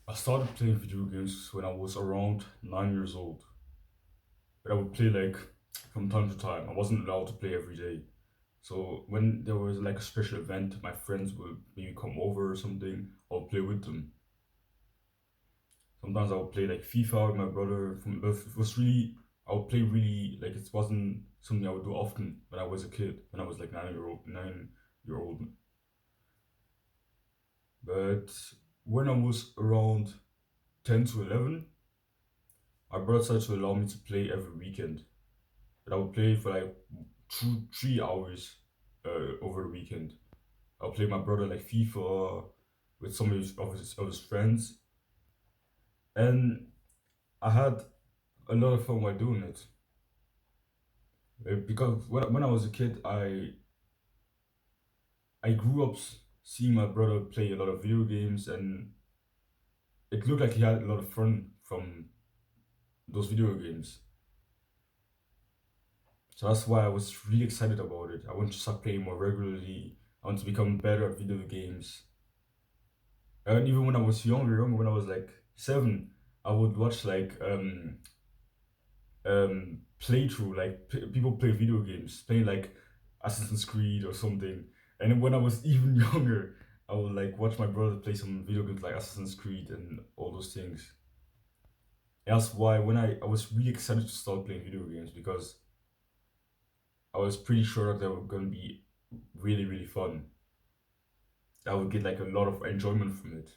I started playing video games when I was around 9 years old. But I would play like from time to time. I wasn't allowed to play every day. So when there was like a special event, my friends would maybe come over or something. I'll play with them. Sometimes I would play like FIFA with my brother. But it was really I would play really like it wasn't something I would do often when I was a kid. When I was like 9 year old. But when I was around 10 to 11, my brother started to allow me to play every weekend. But I would play for like 3 hours over the weekend. I'll play my brother like FIFA with some of his friends, and I had a lot of fun while doing it. Because when I was a kid, I grew up seeing my brother play a lot of video games, and it looked like he had a lot of fun from those video games. So that's why I was really excited about it. I want to start playing more regularly. I want to become better at video games. And even when I was younger, when I was like 7, I would watch like playthrough, like people play video games, playing like Assassin's Creed or something. And then when I was even younger, I would like watch my brother play some video games like Assassin's Creed and all those things. And that's why when I was really excited to start playing video games because I was pretty sure that they were gonna be really really fun. I would get like a lot of enjoyment from it.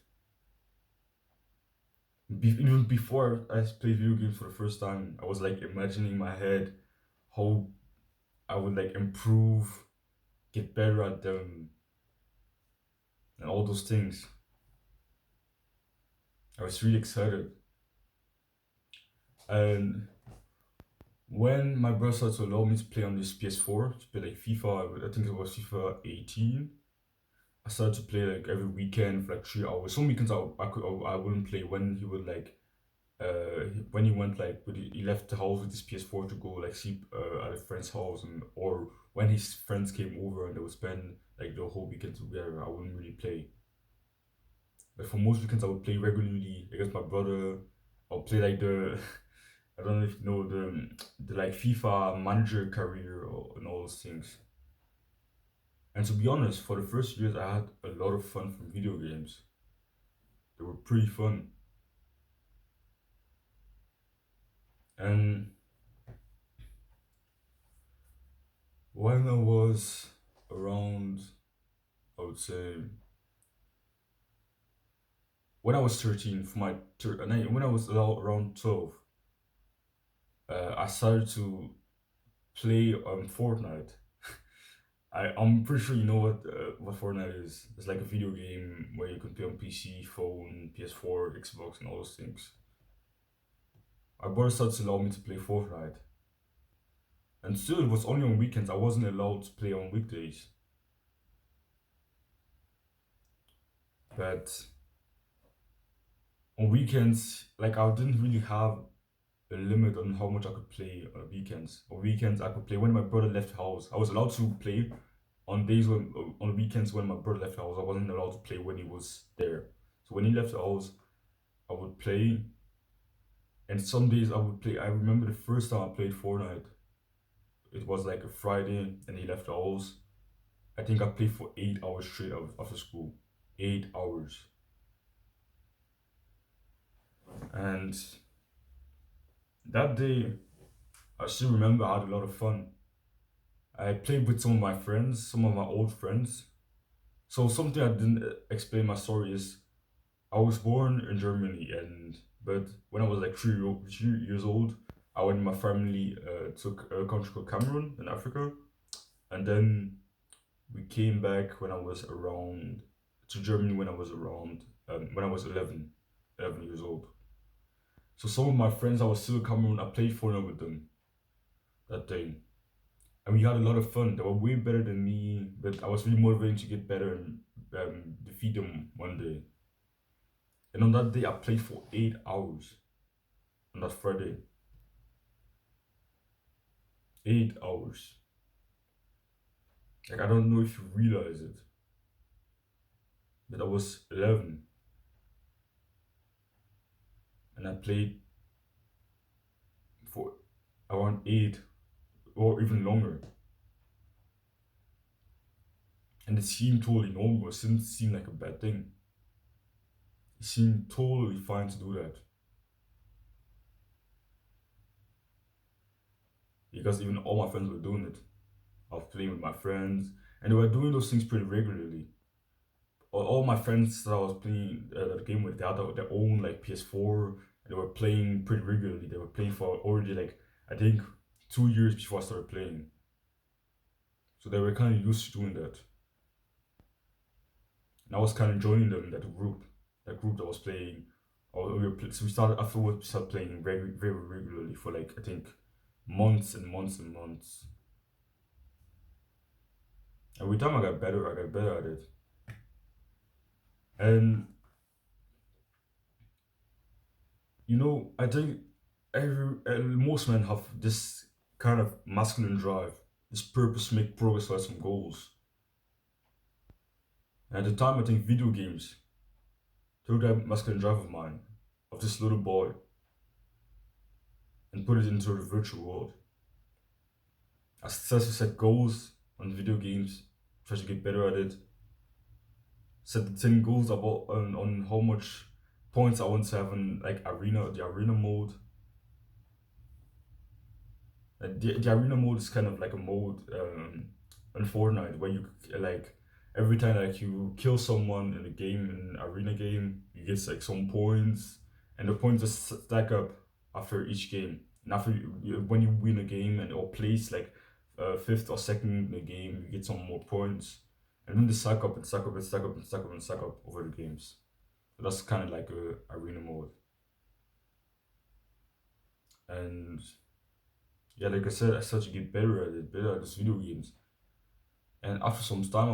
Even before I played video games for the first time, I was like imagining in my head how I would like improve, get better at them, and all those things. I was really excited. And when my brother started to allow me to play on this PS4, to play like FIFA, I think it was FIFA 18. I started to play like every weekend for like 3 hours. Some weekends I wouldn't play when he would like when he went like he left the house with his PS4 to go like sleep at a friend's house, and or when his friends came over and they would spend like the whole weekend together, I wouldn't really play. But for most weekends, I would play regularly against my brother. I'll play like the I don't know if you know the like FIFA manager career and all those things. And to be honest, for the first years, I had a lot of fun from video games. They were pretty fun. And when I was around, I would say, when I was 13, when I was around 12, I started to play Fortnite. I'm pretty sure you know what Fortnite is. It's like a video game where you can play on PC, phone, PS4, Xbox, and all those things. My brother started to allow me to play Fortnite, and still it was only on weekends. I wasn't allowed to play on weekdays. But on weekends, like I didn't really have a limit on how much I could play on weekends. On weekends, I could play when my brother left the house. I was allowed to play on days when on weekends when my brother left the house. I wasn't allowed to play when he was there. So when he left the house, I would play, and some days I would play. I remember the first time I played Fortnite. It was like a Friday, and he left the house. I think I played for 8 hours straight after school. 8 hours, and that day I still remember I had a lot of fun. I played with some of my friends, some of my old friends. So something I didn't explain my story is I was born in Germany, and but when I was like 3 years old, I went with my family to a country called Cameroon in Africa, and then we came back when I was around to Germany when I was 11 years old. So some of my friends I was still in Cameroon, I played Fortnite with them that day. And we had a lot of fun. They were way better than me, but I was really motivated to get better and defeat them one day. And on that day, I played for 8 hours on that Friday. 8 hours. Like, I don't know if you realize it, but I was 11. and I played for around 8 or even longer. And it seemed totally normal. It didn't seem like a bad thing. It seemed totally fine to do that. Because even all my friends were doing it. I was playing with my friends, and they were doing those things pretty regularly. All my friends that I was playing the game with, they had their own like PS4, and they were playing pretty regularly. They were playing for already like I think 2 years before I started playing. So they were kind of used to doing that. And I was kind of joining them, that group that was playing. So we started afterwards. We started playing very, very regularly for like I think months and months and months. Every time I got better at it. And I think most men have this kind of masculine drive, this purpose to make progress towards some goals. And at the time, I think video games took that masculine drive of mine, of this little boy, and put it into the virtual world. I started to set goals on video games, try to get better at it, set the 10 goals about on how much points I want to have in like the arena mode. The arena mode is kind of like a mode in Fortnite where you like every time like you kill someone in a game in an arena game, you get like some points, and the points just stack up after each game. And after when you win a game and or place like fifth or second in the game, you get some more points, and then they stack up and stack up and stack up and stack up and stack up over the games. So that's kind of like a arena mode, and yeah, like I said, I started to get better at it, better at these video games. And after some time,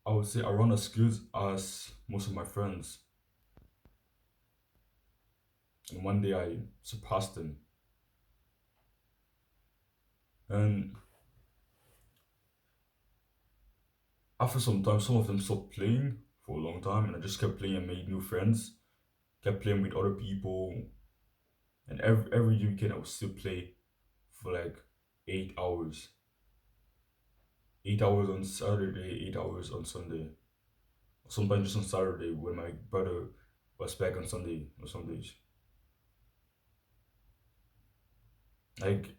I would say, around as good as most of my friends. And one day I surpassed them. And after some time, some of them stopped playing for a long time, and I just kept playing and made new friends. Kept playing with other people, and every weekend I would still play for like 8 hours. 8 hours on Saturday, 8 hours on Sunday. Sometimes just on Saturday when my brother was back on Sunday or some days. Like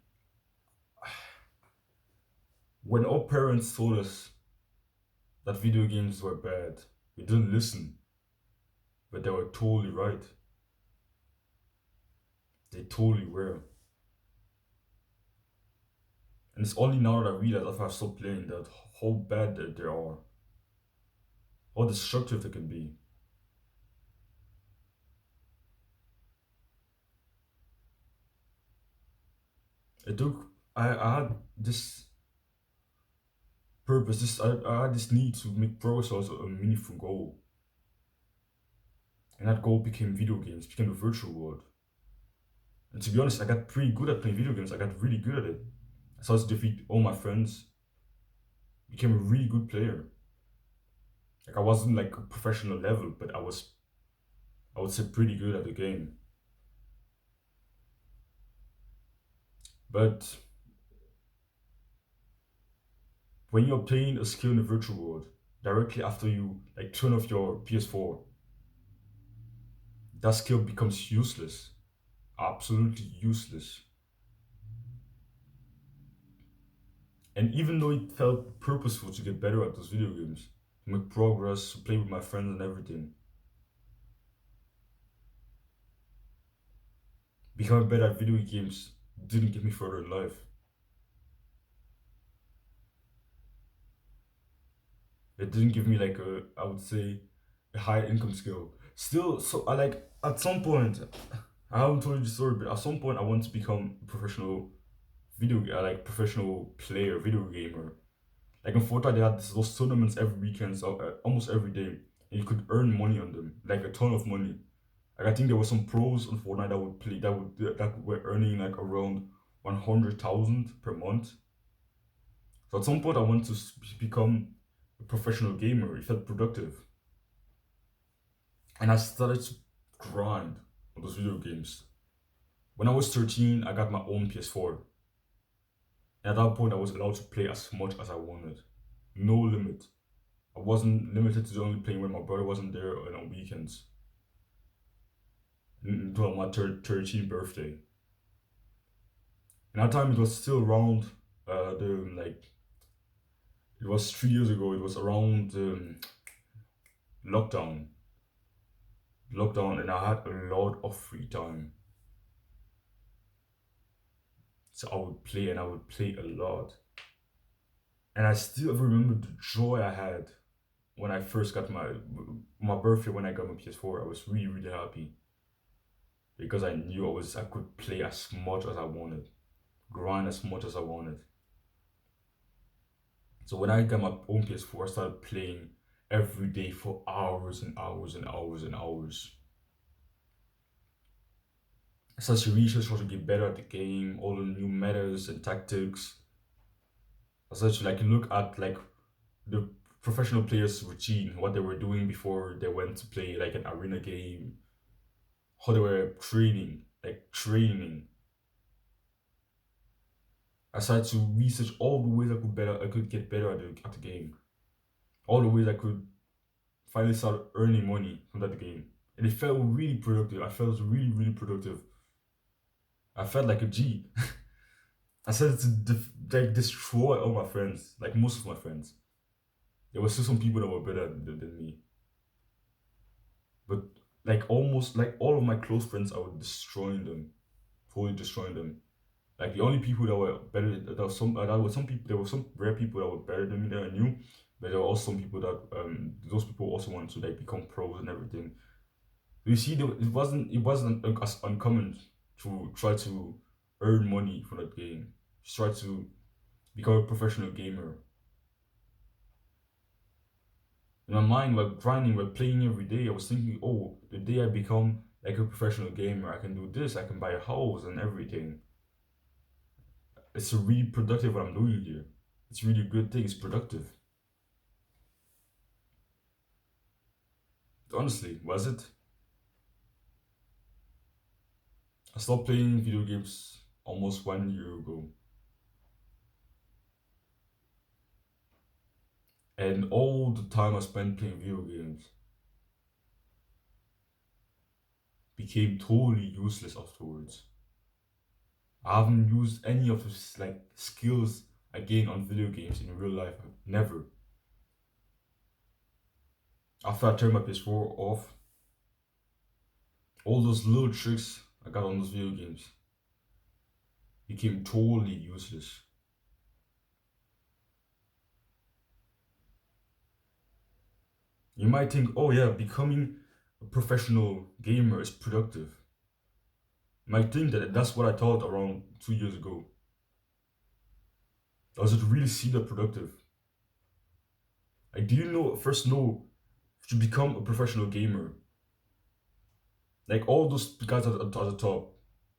when our parents told us that video games were bad, we didn't listen, but they were totally right. They totally were. And it's only now that I realize after I've stopped playing that how bad they are, how destructive they can be. It took I had this purpose, I had this need to make progress towards a meaningful goal. And that goal became video games, became the virtual world. And to be honest, I got pretty good at playing video games. I got really good at it. I started to defeat all my friends, became a really good player. Like I wasn't like a professional level, but I would say pretty good at the game. But when you're playing a skill in the virtual world, directly after you like turn off your PS4, that skill becomes useless. Absolutely useless. And even though it felt purposeful to get better at those video games, to make progress, to play with my friends and everything, becoming better at video games didn't get me further in life. It didn't give me like I would say, a high income skill. Still, so I like at some point, I haven't told you the story, but at some point I want to become a professional like professional player, video gamer. Like in Fortnite, they had those tournaments every weekend, so almost every day, and you could earn money on them, like a ton of money. Like I think there were some pros on Fortnite that would play that were earning like around 100,000 per month. So at some point, I want to become a professional gamer. It felt productive, and I started grind on those video games. When I was 13, I got my own PS4. And at that point, I was allowed to play as much as I wanted. No limit. I wasn't limited to only playing when my brother wasn't there and on weekends until my 13th birthday. And that time it was still around the like it was 3 years ago. It was around lockdown, and I had a lot of free time, so I would play and I would play a lot. And I still remember the joy I had when I first got my birthday when I got my PS4. I was really happy because I knew I could play as much as I wanted, grind as much as I wanted. So when I got my own PS4, I started playing every day for hours and hours and hours and hours. I started to research how to get better at the game, all the new metas and tactics. I started to like look at like the professional players' routine, what they were doing before they went to play like an arena game, how they were training, like training. I started to research all the ways I could get better at the game, all the ways I could finally start earning money from that game, and it felt really productive. I felt really productive. I felt like a G. I started to like destroy all my friends, like most of my friends. There were still some people that were better than me, but like almost like all of my close friends, I was destroying them, fully destroying them. Like the only people that were better, there were some rare people that were better than me that I knew, but there were also some people that those people also wanted to like become pros and everything. You see, it wasn't as uncommon to try to earn money from that game. Just try to become a professional gamer. In my mind, while grinding, while playing every day, I was thinking, oh, the day I become like a professional gamer, I can do this, I can buy a house and everything. It's a really productive what I'm doing here. It's really a good thing. It's productive. Honestly, was it? I stopped playing video games almost 1 year ago. And all the time I spent playing video games became totally useless afterwards. I haven't used any of the like skills I gained on video games in real life. Never. After I turned my PS4 off, all those little tricks I got on those video games became totally useless. You might think, oh yeah, becoming a professional gamer is productive. You might think that that's what I thought around 2 years ago. Does it really seem that productive? Like, do you know to become a professional gamer? Like all those guys at the top,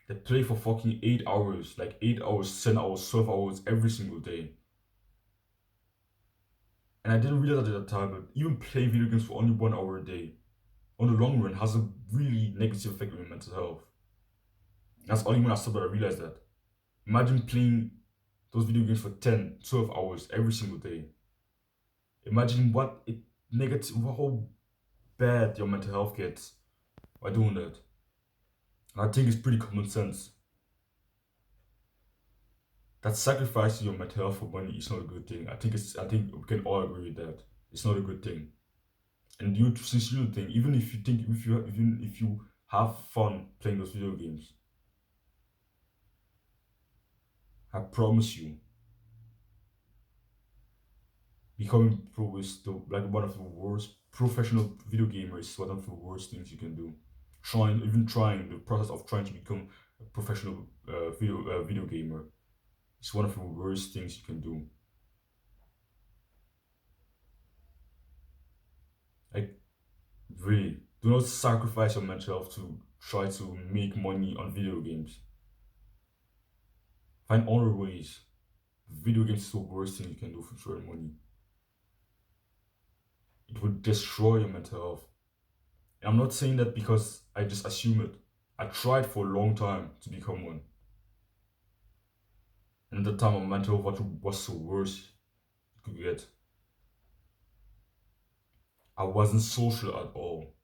they play for fucking 8 hours, like 8 hours, 10 hours, 12 hours every single day. And I didn't realize at that time, but even playing video games for only 1 hour a day, on the long run, has a really negative effect on your mental health. That's only when I started I realized that. Imagine playing those video games for 10, 12 hours every single day. Imagine how bad your mental health gets by doing that. And I think it's pretty common sense. That sacrificing your mental health for money is not a good thing. I think we can all agree with that. It's not a good thing. And you sincerely think, even if you have fun playing those video games, I promise you, becoming pro is like one of the worst. Professional video gamer is one of the worst things you can do. Trying the process of trying to become a professional video gamer is one of the worst things you can do. Like really, do not sacrifice your mental health to try to make money on video games. Find other ways. Video games is the worst thing you can do for earn money. It would destroy your mental health. I'm not saying that because I just assume it. I tried for a long time to become one. And at the time, my mental health was the worst it could get. I wasn't social at all.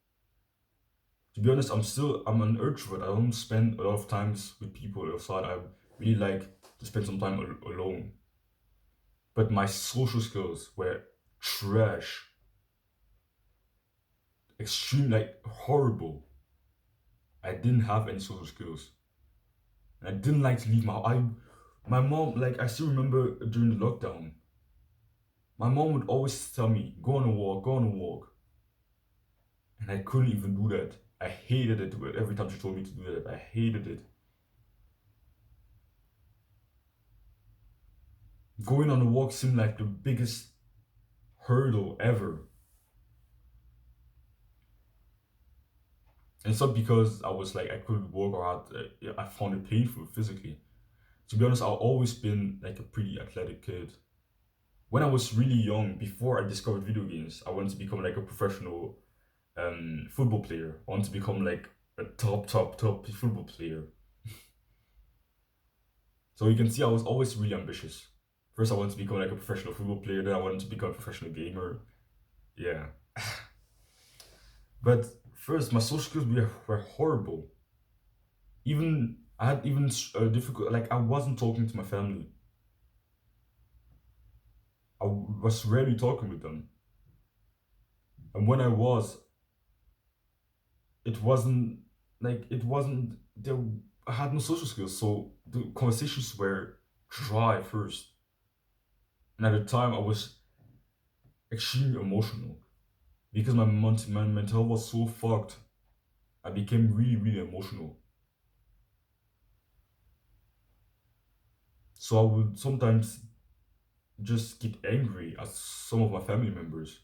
To be honest, I'm an introvert. I don't spend a lot of times with people outside. I really like to spend some time alone. But my social skills were trash, extreme, like horrible. I didn't have any social skills. And I didn't like to leave my mom, like I still remember during the lockdown, my mom would always tell me, go on a walk, go on a walk. And I couldn't even do that. I hated it every time she told me to do that. I hated it. Going on a walk seemed like the biggest hurdle ever. And it's not because I was like I couldn't walk or I found it painful physically. To be honest, I've always been like a pretty athletic kid. When I was really young, before I discovered video games, I wanted to become like a professional football player. I wanted to become like a top football player. So you can see I was always really ambitious. First, I wanted to become like a professional football player. Then I wanted to become a professional gamer. Yeah, but first, my social skills were horrible. Even I had even difficult. Like I wasn't talking to my family. I was rarely talking with them, and when I was, it wasn't there. I had no social skills, so the conversations were dry first. And at the time, I was extremely emotional because my mental health was so fucked. I became really emotional. So I would sometimes just get angry at some of my family members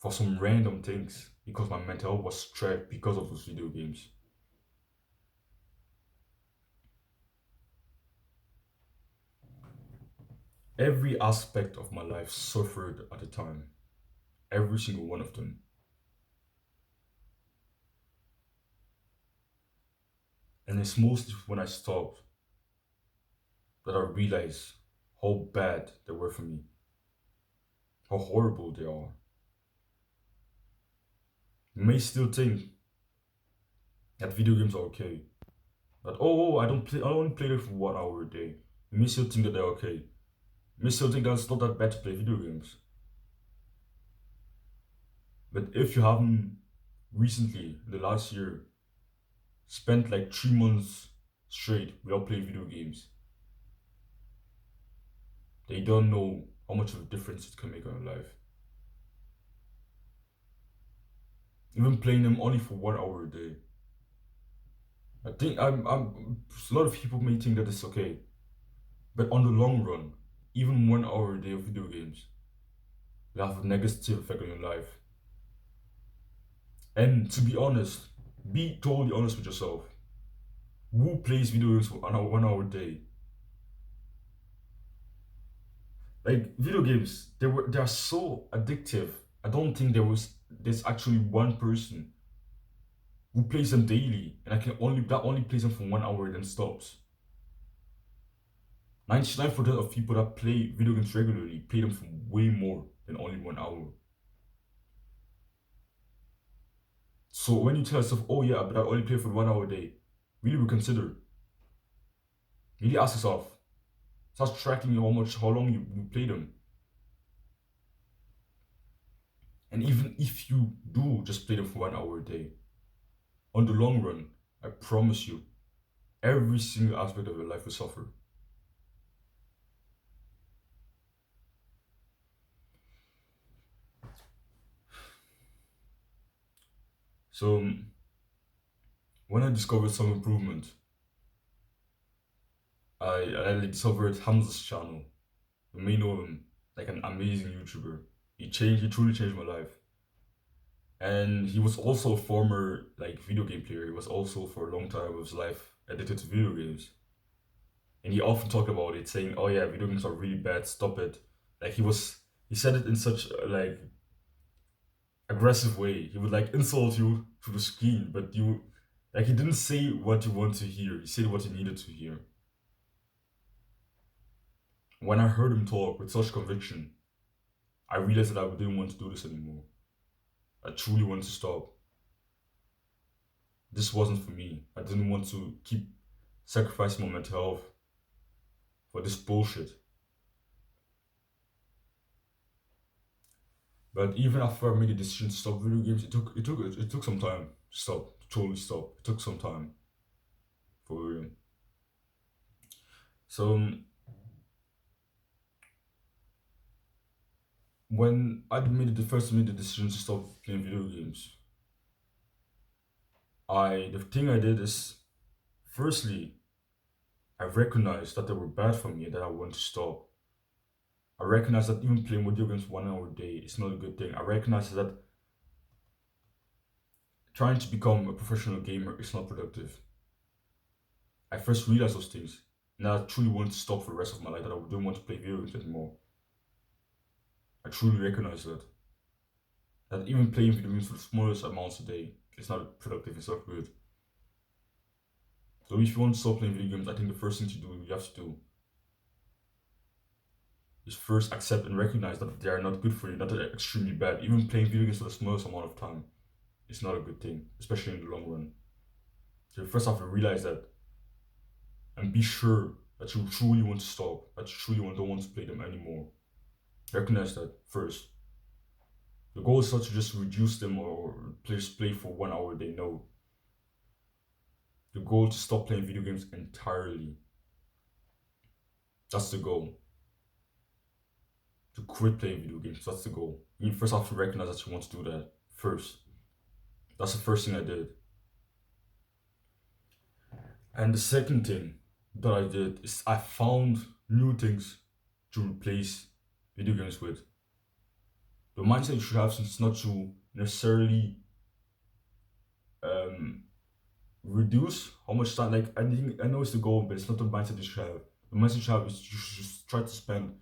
for some random things because my mental health was stressed because of those video games. Every aspect of my life suffered at the time. Every single one of them. And it's mostly when I stopped that I realized how bad they were for me, how horrible they are. You may still think that video games are okay. That I don't play them for 1 hour a day. You may still think that they're okay. You may still think that it's not that bad to play video games. But if you haven't recently, in the last year, spent like 3 months straight without playing video games, they don't know how much of a difference it can make on your life. Even playing them only for 1 hour a day. I think a lot of people may think that it's okay, but on the long run, even 1 hour a day of video games will have a negative effect on your life. And to be honest, be totally honest with yourself. Who plays video games for an hour, 1 hour a day? Like video games, they are so addictive. I don't think there's actually one person who plays them daily and I can only plays them for 1 hour and then stops. 99% of people that play video games regularly play them for way more than only 1 hour. So when you tell yourself, oh yeah, but I only play for 1 hour a day, really reconsider. Really ask yourself. Start tracking how long you play them. And even if you do just play them for 1 hour a day, on the long run, I promise you, every single aspect of your life will suffer. So when I discovered some improvement, I discovered Hamza's channel. You may know him, like an amazing YouTuber. He truly changed my life. And he was also a former like video game player. He was also for a long time of his life addicted to video games. And he often talked about it, saying, "Oh yeah, video games are really bad. Stop it." Like he said it in such like aggressive way. He would like insult you through the screen, but you like he didn't say what you want to hear. He said what you needed to hear. When I heard him talk with such conviction, I realized that I didn't want to do this anymore. I truly wanted to stop. This wasn't for me. I didn't want to keep sacrificing my mental health for this bullshit. But even after I made the decision to stop video games, it took some time to stop, to totally stop. It took some time for real. So when I made the first made the decision to stop playing video games, the thing I did is firstly I recognized that they were bad for me and that I wanted to stop. I recognized that even playing video games 1 hour a day is not a good thing. I recognized that trying to become a professional gamer is not productive. I first realized those things. And I truly wanted to stop for the rest of my life, that I didn't want to play video games anymore. I truly recognized that. That even playing video games for the smallest amounts a day is not productive, it's not good. So if you want to stop playing video games, I think the first thing you have to do is first accept and recognize that they are not good for you, that they're extremely bad. Even playing video games for the smallest amount of time is not a good thing, especially in the long run. So you first have to realize that and be sure that you truly want to stop, that you truly don't want to play them anymore. Recognize that first. The goal is not to just reduce them or just play for 1 hour a day. No. The goal is to stop playing video games entirely. That's the goal. To quit playing video games. That's the goal. You first have to recognize that you want to do that first. That's the first thing I did. And the second thing that I did is I found new things to replace video games with. The mindset you should have is not to necessarily reduce how much time. Like I know it's the goal, but it's not the mindset you should have. The mindset you should have is you should just try to spend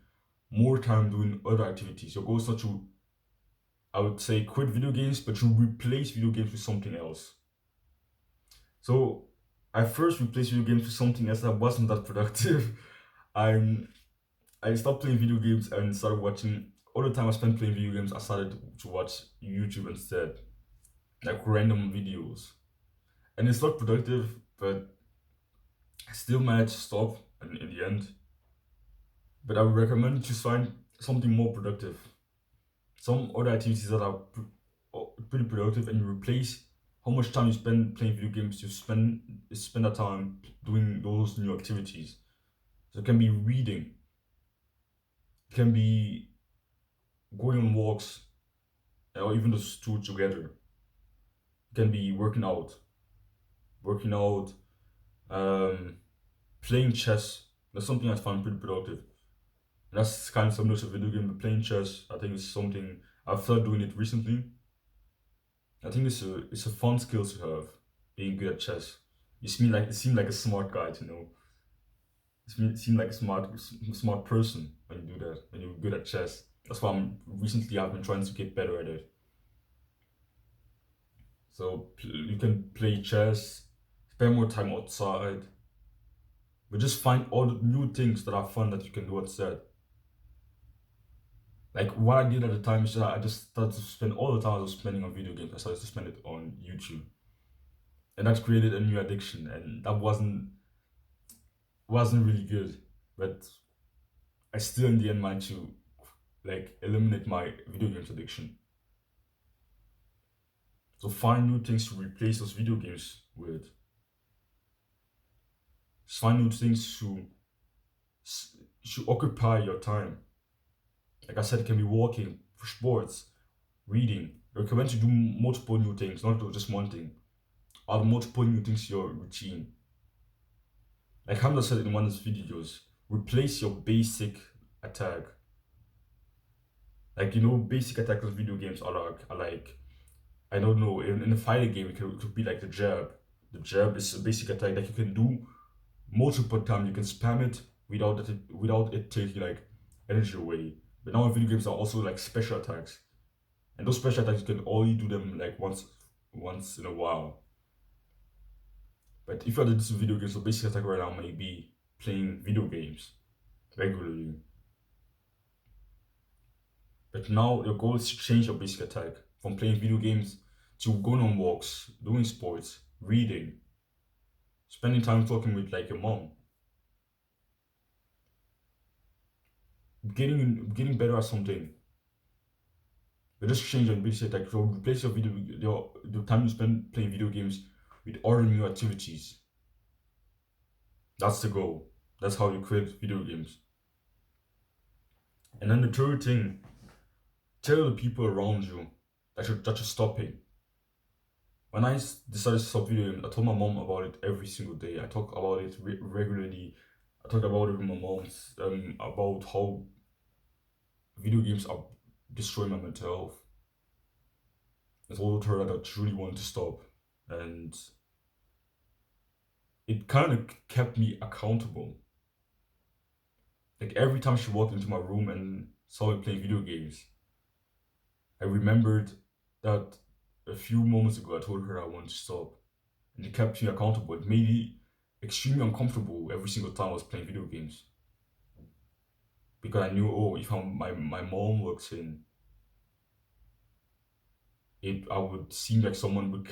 more time doing other activities. Your goal is not to, I would say, quit video games, but to replace video games with something else. So I first replaced video games with something else that wasn't that productive. I'm I stopped playing video games and started watching. All the time I spent playing video games, I started to watch YouTube instead, like random videos. And it's not productive, but I still managed to stop in the end. But I would recommend to find something more productive, some other activities that are pretty productive, and you replace how much time you spend playing video games. You spend that time doing those new activities. So it can be reading, it can be going on walks, or even just two together. It can be working out, um, playing chess. That's something I find pretty productive. And that's kind of similar to video game, but playing chess, I think it's something I've started doing it recently. I think it's a fun skill to have, being good at chess. You seem like a smart guy, to know. You seem like a smart person when you do that, when you're good at chess. That's why I've been trying to get better at it. So you can play chess, spend more time outside, but just find all the new things that are fun that you can do outside. Like what I did at the time is that I just started to spend all the time I was spending on video games. I started to spend it on YouTube, and that created a new addiction, and that wasn't really good. But I still in the end managed to like eliminate my video games addiction. So find new things to replace those video games with. Just find new things to occupy your time. Like I said, it can be walking, for sports, reading. I recommend to do multiple new things, not just one thing. Add multiple new things to your routine. Like Hamza said in one of his videos, replace your basic attack. Like basic attacks in video games are like I don't know. In a fighting game, it could be like the jab. The jab is a basic attack that you can do multiple times. You can spam it without it taking like energy away. But now in video games are also like special attacks. And those special attacks you can only do them like once in a while. But if you're into video games, so basic attack right now may be playing video games regularly. But now your goal is to change your basic attack from playing video games to going on walks, doing sports, reading, spending time talking with like your mom, getting better at something. But just change your basic attack. So replace the time you spend playing video games with other new activities. That's the goal. That's how you create video games. And then the third thing, tell the people around you that you're stopping. When I decided to stop video games, I told my mom about it every single day. I talk about it regularly. I talk about it with my mom about how video games are destroying my mental health. I told her that I truly want to stop, and it kind of kept me accountable. Like every time she walked into my room and saw me playing video games, I remembered that a few moments ago I told her I wanted to stop, and it kept me accountable. It made me extremely uncomfortable every single time I was playing video games because I knew, oh, if my mom walks in, I would seem like someone who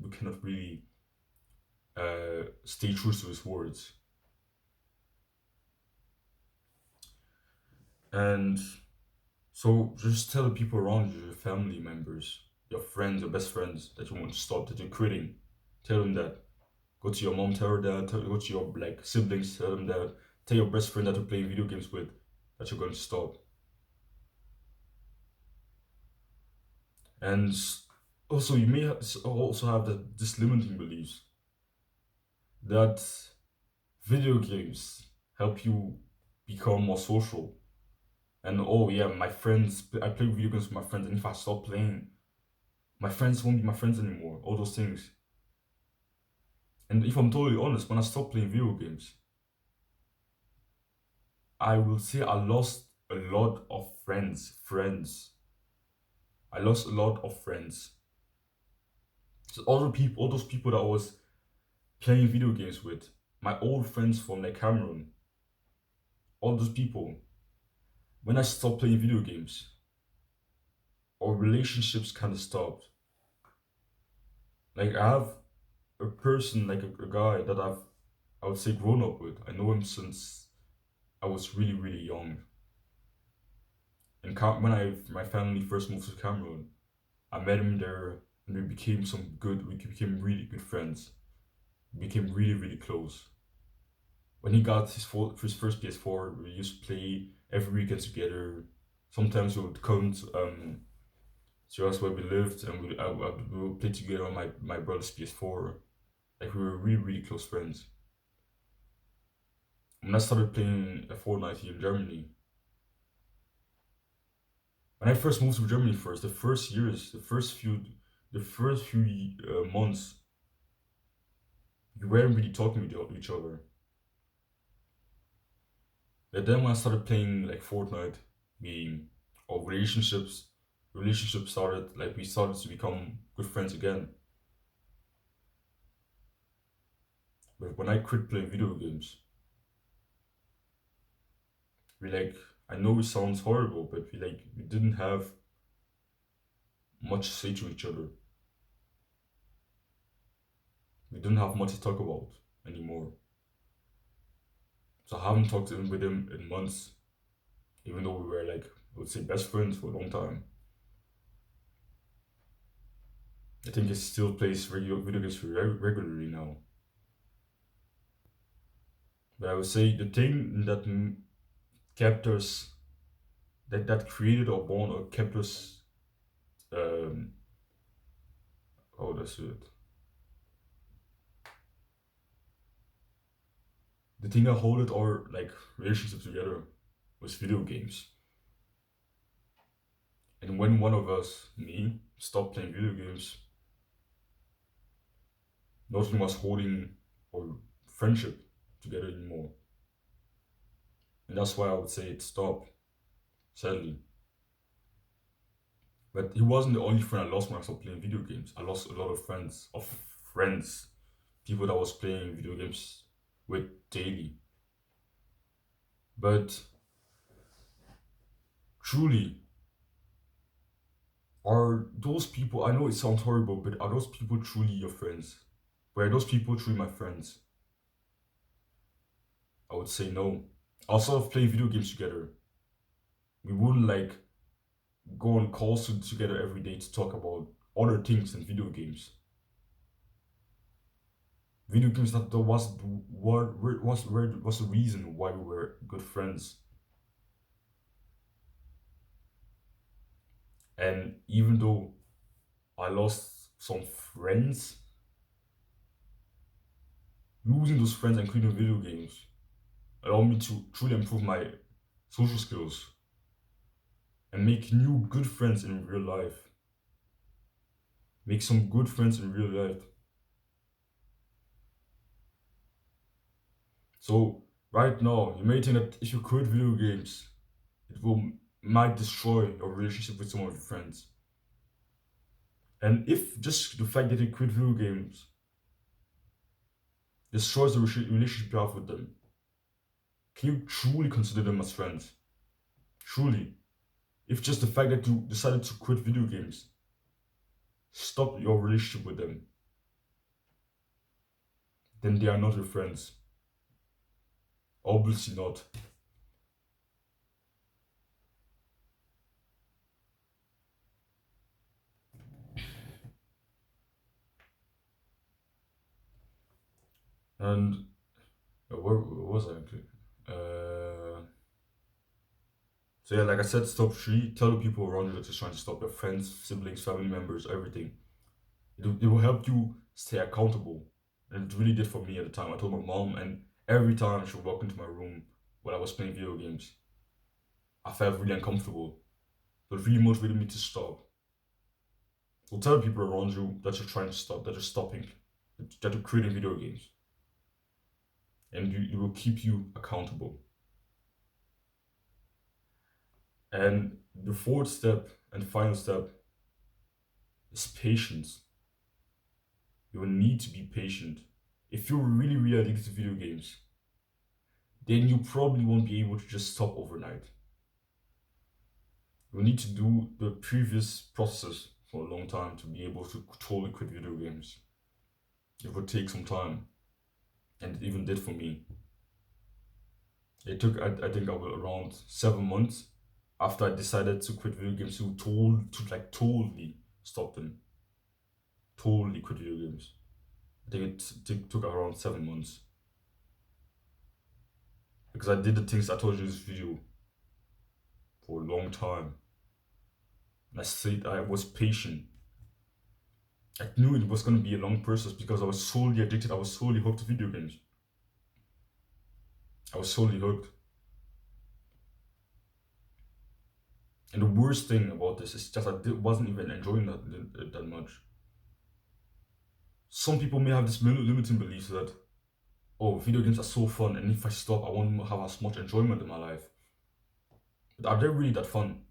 cannot really stay true to his words. And so just tell the people around you, your family members, your friends, your best friends, that you want to stop, that you're quitting. Tell them that. Go to your mom, tell her that. Go to your like siblings, tell them that. Tell your best friend that you're playing video games with that you're going to stop. And also, you may also have this limiting beliefs that video games help you become more social. And oh yeah, my friends, I play video games with my friends, and if I stop playing, my friends won't be my friends anymore. All those things. And if I'm totally honest, when I stopped playing video games, I will say I lost a lot of friends. I lost a lot of friends. So all those people that I was playing video games with, my old friends from like Cameroon, all those people. When I stopped playing video games, our relationships kind of stopped. Like I have a person, like a guy that I would say grown up with. I know him since I was really really young. And when my family first moved to Cameroon, I met him there, and we became really good friends. We became really really close. When he got his first PS4, we used to play every weekend together. Sometimes we would come to us where we lived, and we would play together on my brother's PS4. Like we were really really close friends. When I started playing Fortnite here in Germany, when I first moved to Germany, the first years, the first few months, we weren't really talking with each other. And then when I started playing like Fortnite, we our relationships started, like we started to become good friends again. But when I quit playing video games, we like I know it sounds horrible, but we didn't have much to say to each other. We didn't have much to talk about anymore. So I haven't talked with him in months, even though we were like I would say best friends for a long time. I think he still plays video games regularly now. But I would say the thing that kept us that created our bond or kept us um how does it the thing that holded our like relationship together was video games. And when one of us, me, stopped playing video games, nothing was holding our friendship together anymore. And that's why I would say it stopped, sadly. But he wasn't the only friend I lost when I started playing video games. I lost a lot of friends, people that I was playing video games with daily. But truly, are those people, I know it sounds horrible, but are those people truly your friends? Were those people truly my friends? I would say no. Also, of playing video games together. We wouldn't like go on calls together every day to talk about other things than video games. Video games that was the reason why we were good friends. And even though I lost some friends, losing those friends, including video games, allowed me to truly improve my social skills and make new good friends in real life. Make some good friends in real life. So right now, you may think that if you quit video games, it will might destroy your relationship with some of your friends. And if just the fact that you quit video games destroys the relationship you have with them, can you truly consider them as friends? Truly. If just the fact that you decided to quit video games stop your relationship with them, then they are not your friends. Obviously not. And where was I actually? Uh, so yeah, like I said, stop three. Tell the people around you that you're trying to stop your friends, siblings, family members, everything. It will help you stay accountable. And it really did for me at the time. I told my mom, and every time she would walk into my room when I was playing video games, I felt really uncomfortable. So it really motivated me to stop. So tell people around you that you're trying to stop, that you're stopping, that you're creating video games. And it will keep you accountable. And the fourth step and final step is patience. You will need to be patient. If you're really, really addicted to video games, then you probably won't be able to just stop overnight. You will need to do the previous process for a long time to be able to totally quit video games. It would take some time, and it even did for me. It took, I think, around 7 months after I decided to quit video games to like totally stop them, totally quit video games. I think it took around 7 months because I did the things I told you in this video for a long time. And I said I was patient. I knew it was going to be a long process because I was solely addicted. I was solely hooked to video games. I was solely hooked. And the worst thing about this is just I wasn't even enjoying that much. Some people may have this limiting belief that, oh, video games are so fun, and if I stop, I won't have as much enjoyment in my life. But are they really that fun?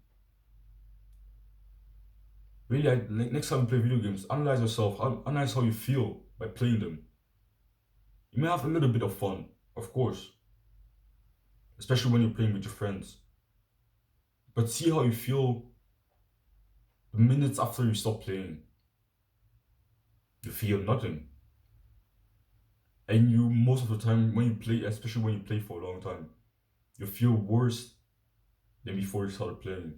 Really, next time you play video games, analyze yourself, analyze how you feel by playing them. You may have a little bit of fun, of course, especially when you're playing with your friends. But see how you feel the minutes after you stop playing. You feel nothing. And you, most of the time, when you play, especially when you play for a long time, you feel worse than before you started playing.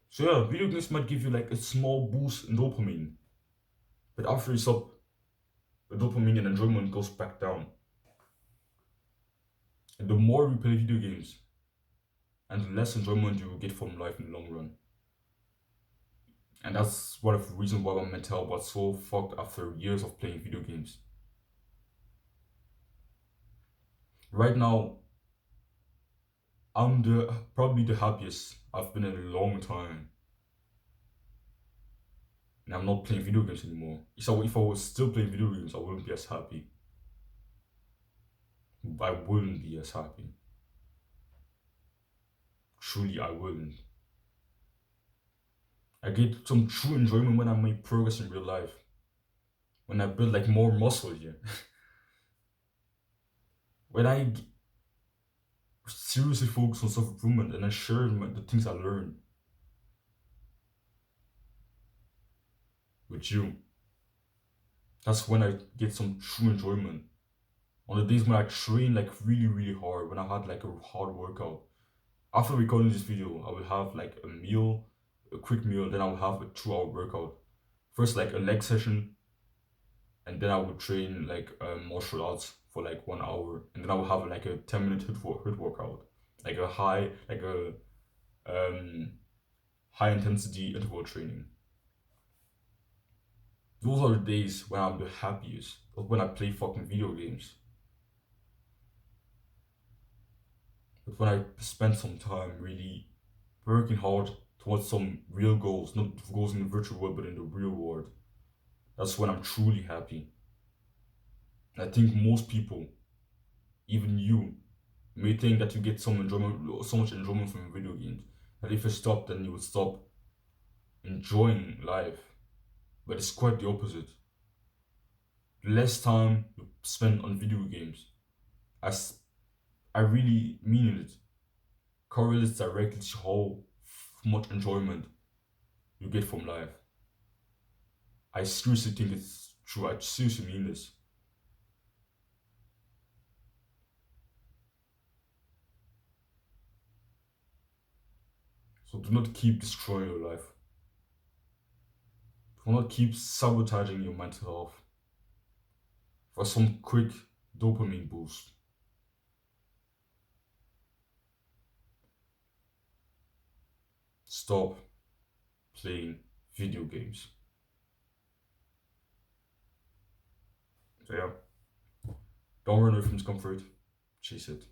So yeah, video games might give you like a small boost in dopamine. But after you stop, the dopamine and enjoyment goes back down. And the more you play video games, and the less enjoyment you will get from life in the long run. And that's one of the reasons why my mental health was so fucked after years of playing video games. Right now, I'm probably the happiest I've been in a long time. And I'm not playing video games anymore. So if I was still playing video games, I wouldn't be as happy. I wouldn't be as happy. Truly, I wouldn't. I get some true enjoyment when I make progress in real life. When I build like more muscle here. When seriously focus on self improvement and then share the things I learn with you. That's when I get some true enjoyment. On the days when I train like really, really hard, when I had like a hard workout. After recording this video, I will have like a meal, a quick meal, then I will have a 2 hour workout. First, like a leg session, and then I will train like martial arts for like 1 hour, and then I will have like a 10 minute hit workout, like a um, high intensity interval training. Those are the days when I'm the happiest, when I play fucking video games. But when I spend some time really working hard towards some real goals, not goals in the virtual world, but in the real world, that's when I'm truly happy. And I think most people, even you, may think that you get some enjoyment, so much enjoyment from video games. That if you stop, then you would stop enjoying life. But it's quite the opposite. The less time you spend on video games, as I really mean it, correlates directly to how much enjoyment you get from life. I seriously think it's true. I seriously mean this. So do not keep destroying your life. Do not keep sabotaging your mental health for some quick dopamine boost. Stop playing video games. So yeah, don't run away from discomfort. Chase it.